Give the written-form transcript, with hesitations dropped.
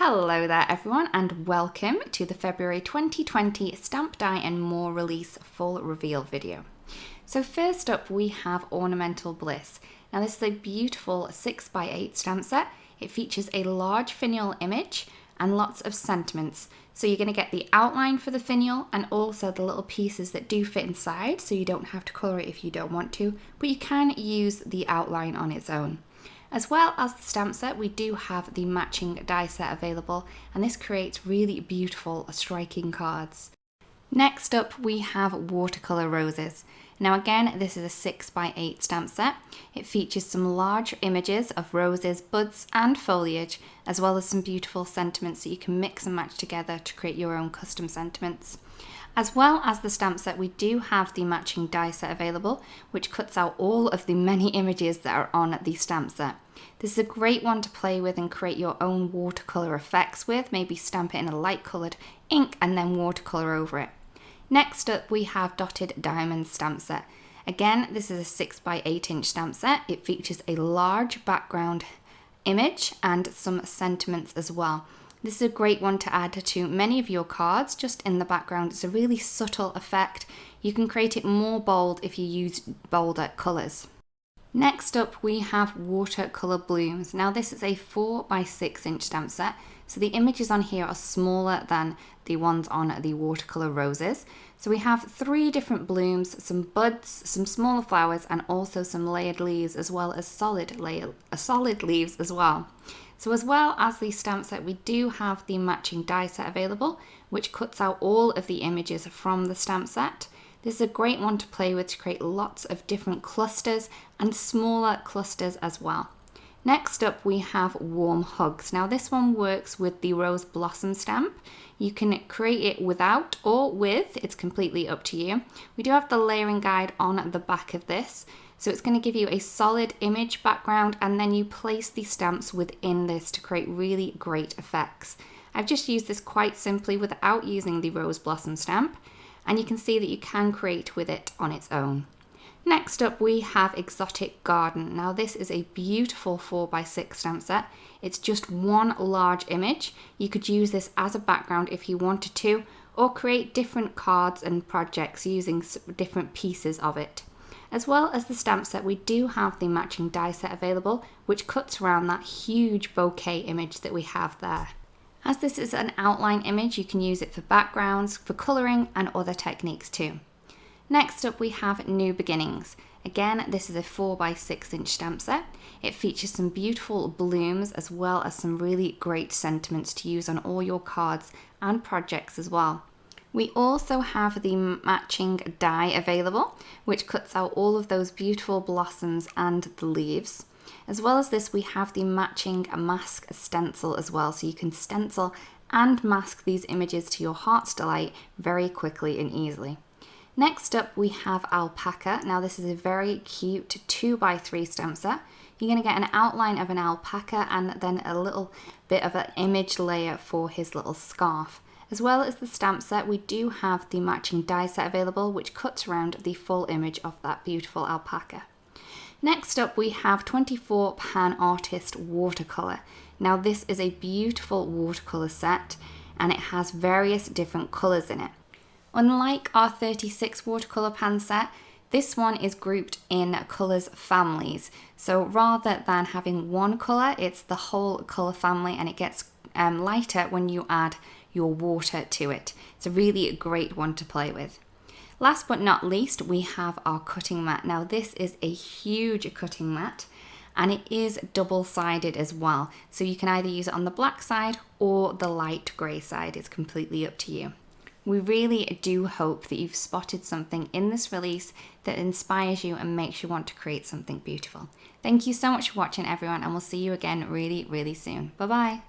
Hello there everyone and welcome to the February 2020 Stamp Die and More release full reveal video. So first up we have Ornamental Bliss. Now this is a beautiful 6x8 stamp set. It features a large finial image and lots of sentiments. So you're going to get the outline for the finial and also the little pieces that do fit inside, so you don't have to colour it if you don't want to, but you can use the outline on its own. As well as the stamp set, we do have the matching die set available, and this creates really beautiful, striking cards. Next up, we have Watercolor Roses. Now again, this is a 6x8 stamp set. It features some large images of roses, buds and foliage, as well as some beautiful sentiments that you can mix and match together to create your own custom sentiments. As well as the stamp set, we do have the matching die set available, which cuts out all of the many images that are on the stamp set. This is a great one to play with and create your own watercolor effects with, maybe stamp it in a light coloured ink and then watercolor over it. Next up we have Dotted Diamond stamp set. Again, this is a 6x8 stamp set. It features a large background image and some sentiments as well. This is a great one to add to many of your cards just in the background. It's a really subtle effect. You can create it more bold if you use bolder colours. Next up we have Watercolor Blooms. Now this is a 4x6 stamp set, so the images on here are smaller than the ones on the Watercolor Roses. So we have 3 different blooms, some buds, some smaller flowers and also some layered leaves, as well as solid leaves as well. So as well as the stamp set, we do have the matching die set available, which cuts out all of the images from the stamp set. This is a great one to play with to create lots of different clusters and smaller clusters as well. Next up we have Warm Hugs. Now this one works with the Rose Blossom stamp. You can create it without or with, it's completely up to you. We do have the layering guide on the back of this. So it's going to give you a solid image background and then you place the stamps within this to create really great effects. I've just used this quite simply without using the Rose Blossom stamp, and you can see that you can create with it on its own. Next up we have Exotic Garden. Now this is a beautiful 4x6 stamp set. It's just one large image. You could use this as a background if you wanted to, or create different cards and projects using different pieces of it. As well as the stamp set, we do have the matching die set available, which cuts around that huge bouquet image that we have there. As this is an outline image, you can use it for backgrounds, for colouring and other techniques too. Next up we have New Beginnings. Again, this is a 4x6 stamp set. It features some beautiful blooms as well as some really great sentiments to use on all your cards and projects as well. We also have the matching die available, which cuts out all of those beautiful blossoms and the leaves. As well as this, we have the matching mask stencil as well, so you can stencil and mask these images to your heart's delight very quickly and easily. Next up, we have Alpaca. Now this is a very cute 2x3 stamp set. You're going to get an outline of an alpaca and then a little bit of an image layer for his little scarf. As well as the stamp set, we do have the matching die set available, which cuts around the full image of that beautiful alpaca. Next up, we have 24 Pan Artist Watercolor. Now this is a beautiful watercolor set and it has various different colours in it. Unlike our 36 watercolor pan set, this one is grouped in colours families. So rather than having one colour, it's the whole colour family, and it gets lighter when you add your water to it. It's a really great one to play with. Last but not least, we have our cutting mat. Now this is a huge cutting mat and it is double-sided as well. So you can either use it on the black side or the light grey side. It's completely up to you. We really do hope that you've spotted something in this release that inspires you and makes you want to create something beautiful. Thank you so much for watching everyone, and we'll see you again really, really soon. Bye bye.